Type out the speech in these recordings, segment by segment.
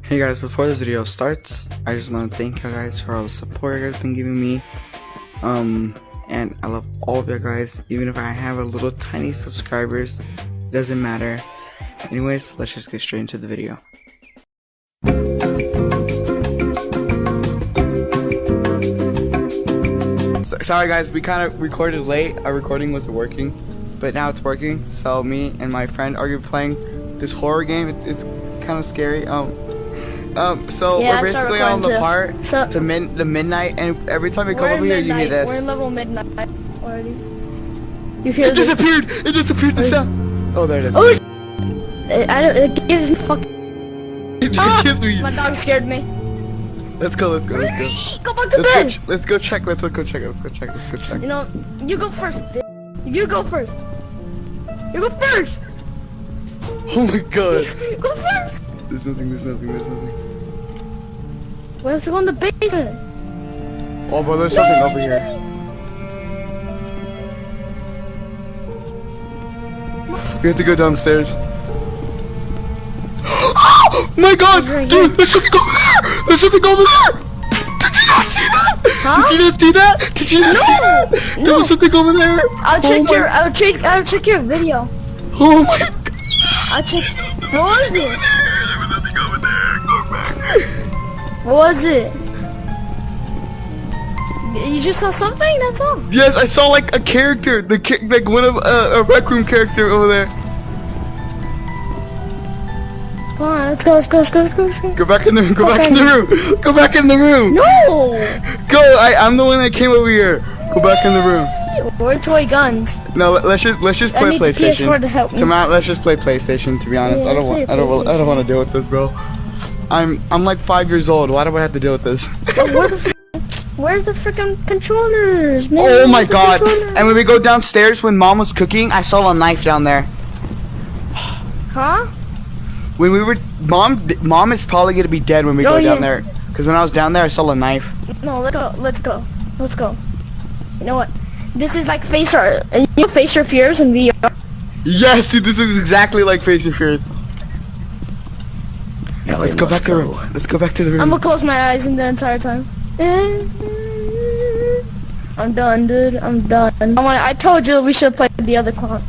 Hey guys, before this video starts, I just want to thank you guys for all the support you guys been giving me. And I love all of you guys, even if I have a little tiny subscribers, it doesn't matter. Anyways, let's just get straight into the video. Sorry guys, we kind of recorded late. Our recording wasn't working, but now it's working. So me and my friend are gonna be playing this horror game. It's kind of scary. So yeah, we're basically on the part to midnight, and every time we come over here, you hear this. We're in level midnight already. You hear it disappeared! It disappeared! The sound! Oh, there it is. Oh, it gives me fuck. It gives me. My dog scared me. Let's go, let's go, let's go. Go back to bed! Let's go check, let's go check. You know, you go first, You go first. You go first! Oh my god. Go first! There's nothing. We have to go in the basement. Oh, bro, there's something over here. We have to go downstairs. Oh my god! Dude, there's something over there! There's something over there! Did you not see that? Huh? Did you not see that? Did you not see that? There was something over there! I'll check your video. Oh my god! I'll check. What was it? There was nothing over there. Go back. What was it? You just saw something? That's all. Yes, I saw like a character, like one of a Rec Room character over there. Come on, let's go. Go back in the room. Go back in the room. Go back in the room. No. Go. I'm the one that came over here. Go back in the room. We're toy guns. No, let's just play PlayStation. PS4 to help me. Tomorrow, let's just play PlayStation. To be honest, Yeah, I don't want to deal with this, bro. I'm like 5 years old. Why do I have to deal with this? Where's the freaking controllers, man? Oh my god! And when we go downstairs, when Mom was cooking, I saw a knife down there. Huh? When we were, Mom is probably gonna be dead when we go down there. Cause when I was down there, I saw a knife. No, let's go. You know what? This is like Face Your Fears in VR. Yes, dude, this is exactly like Face Your Fears. Yeah, let's go back to the room. Let's go back to the room. I'm gonna close my eyes in the entire time. I'm done, dude. I'm done. I told you we should play the other clown.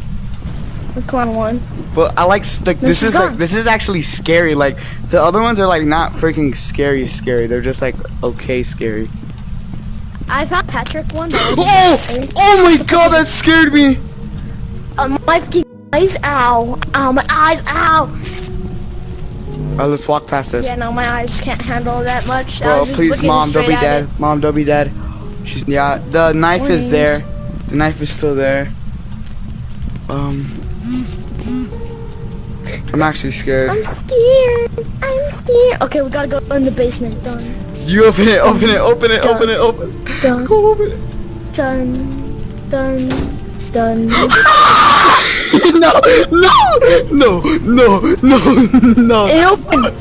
The clown one. But I like this is actually scary. Like the other ones are like not freaking scary. They're just like okay scary. I found Patrick one. Oh my god, that scared me. My eyes, ow, my eyes, ow. Let's walk past this. Yeah, no, my eyes can't handle that much. Bro, please, Mom, don't be dead. Mom, don't be dead. Yeah, the knife is there. The knife is still there. I'm actually scared. I'm scared. Okay, we gotta go in the basement. Done. You open it. Done. Go open it. Done. No.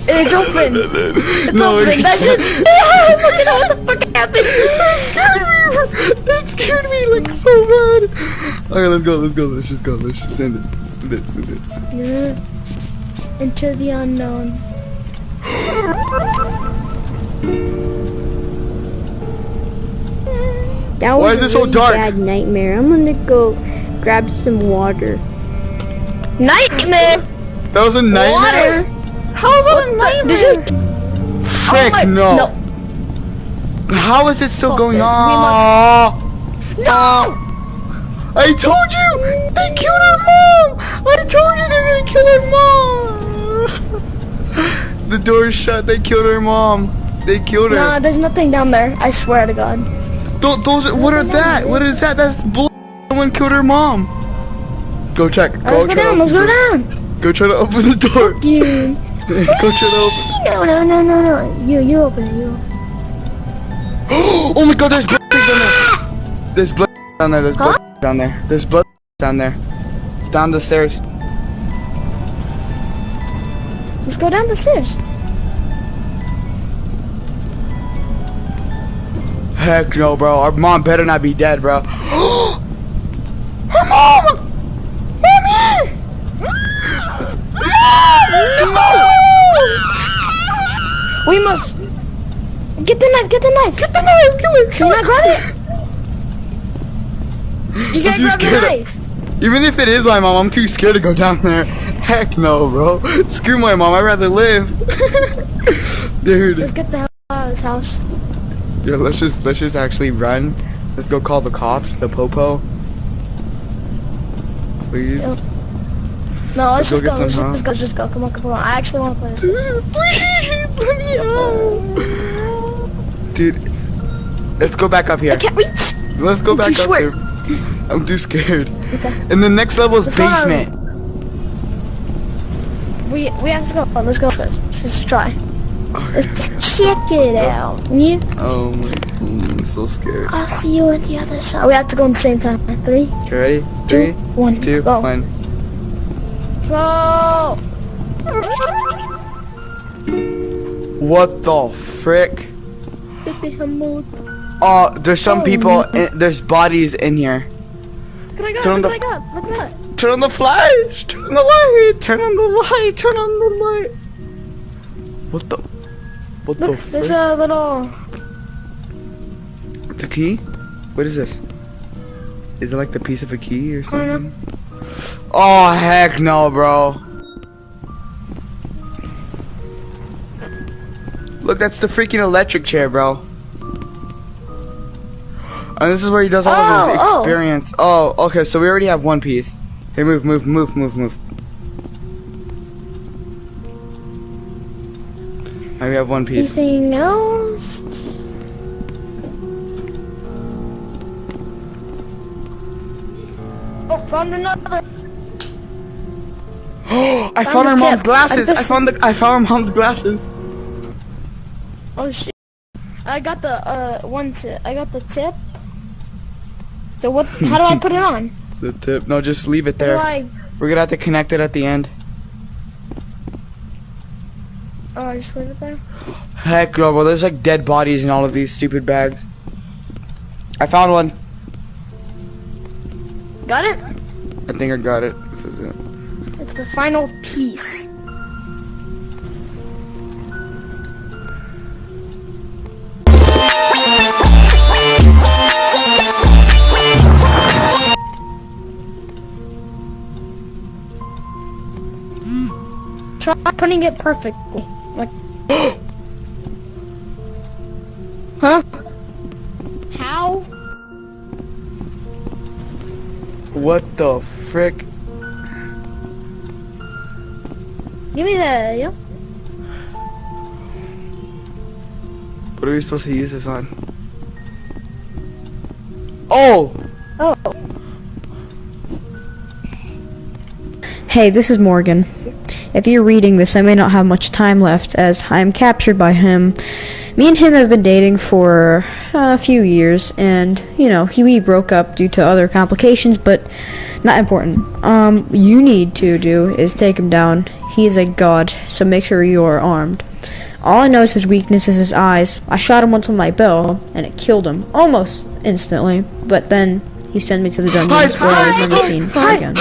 It's open. No. That shit's look at what the fuck happened. That scared me like so bad. Okay, let's go. Let's just send it. Yeah. Into the unknown. That was Why is it so dark? Bad nightmare. I'm gonna go grab some water. Nightmare. That was a nightmare. Water. How's that a nightmare? Frick, no. How is it still going on? No. I told you! They killed her mom! I told you they're gonna kill her mom! The door's shut, they killed her mom. They killed her. Nah, there's nothing down there. I swear to God. What are that? What is that? That's bull. Someone killed her mom. Go check. Let's go down. Go try to open the door. You. Go try to open. No. You open it. Oh my god, there's blood down there. There's blood down there. There's blood down there. There's blood down there. Down the stairs. Let's go down the stairs. Heck no, bro. Our mom better not be dead, bro. Her mom! Mommy! Mom! No! We must get the knife. Get the knife. Get the knife. Kill it. Can you not grab it? You can't too grab the scared. knife. Even if it is my mom, I'm too scared to go down there. Heck no, bro. Screw my mom. I'd rather live. Dude. Let's get the hell out of this house. Yeah, let's just actually run. Let's go call the cops, the popo. Please. Yep. No, let's Let's just go go. get some, Let's just go. Come on. I actually want to play this. Dude, please let me out. Dude, let's go back up I here. can't reach. Let's go I'm back too up short. there. I'm too scared. Okay. And the next level is Let's go on. basement. We have to go. Let's go. Let's just try. Okay. Let's just check it out. Yeah. Oh my, I'm so scared. I'll see you on the other side. We have to go at the same time. 3, Okay, ready? 2, 3, 1, 2, go. 1. Go. What the frick? Baby Hamoud. Oh, there's some Oh, people. no. There's bodies in here. Look what I got. Turn Look the- what I got. Look at that. Turn on the flash. Turn on the light. Turn on the light. Turn on the light. What the? What the Look, frick? there's a little. The key? What is this? Is it like the piece of a key or I don't something? Oh heck no, bro. Look, that's the freaking electric chair, bro. And this is where he does all of his Oh, oh. experience. Oh, okay, so we already have one piece. Okay, move. Now we have one piece. Anything else? Oh, found another. I Found found the our mom's tip. glasses. I I just- found our mom's glasses. Oh shit. I got the one tip. I got the tip. So what? How do I put it on? The tip. No, just leave it How do there. I? We're gonna have to connect it at the end. Oh, I just leave it there. Heck no, bro. There's like dead bodies in all of these stupid bags. I found one. Got it. I think I got it. This is it. It's the final piece. Try putting it perfectly. Like. Huh? How? What the frick? Give me the. Yep. What are we supposed to use this on? Oh! Oh. Hey, this is Morgan. If you're reading this, I may not have much time left as I am captured by him. Me and him have been dating for a few years, and, you know, we broke up due to other complications, but not important. You need to do is take him down. He is a god, so make sure you are armed. All I know is his weakness is his eyes. I shot him once with my bow, and it killed him, almost instantly, but then he sent me to the dungeons where I was never seen again.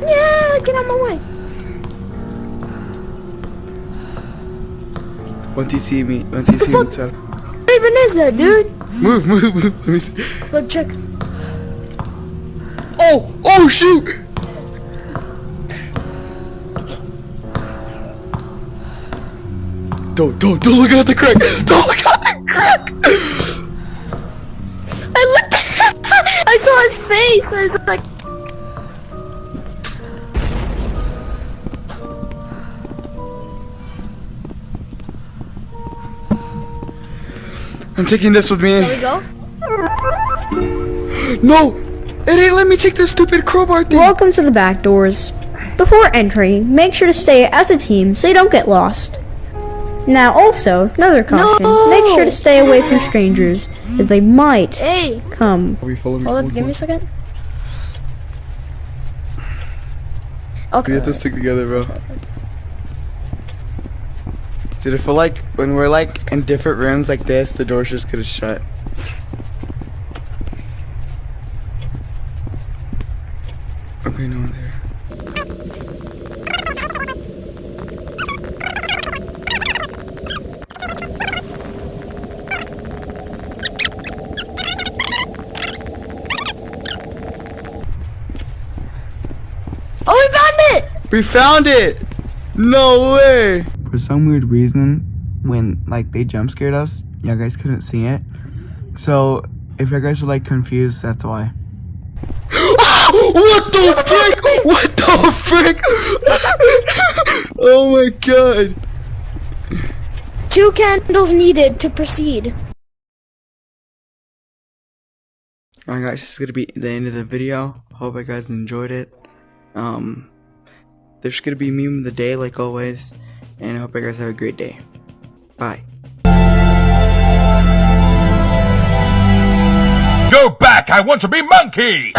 Yeah, get out of my way. Once you see me, tell. What even is that, dude? Move. Let me see. Look, check. Oh, shoot! Don't look at the crack! Don't look at the crack! I looked. I saw his face. I was like, I'm taking this with me. there we go. No! It ain't let me take this stupid crowbar thing! Welcome to the back doors. Before entering, make sure to stay as a team so you don't get lost. Now also, another caution, No! make sure to stay away from strangers, as they might Hey, come. Are we following me? hold on. Give me a second. We Okay. have to stick together, bro. Dude, I feel like when we're like in different rooms like this, the door's just gonna shut. Okay, no one's here. Oh, we found it! We found it! No way! For some weird reason, when like they jump scared us, you guys couldn't see it. So if you guys are like confused, that's why. What the frick? What the frick? Oh my god. 2 candles needed to proceed. Alright guys, this is gonna be the end of the video. Hope you guys enjoyed it. There's gonna be meme of the day like always, and I hope you guys have a great day. Bye. Go back! I want to be monkey!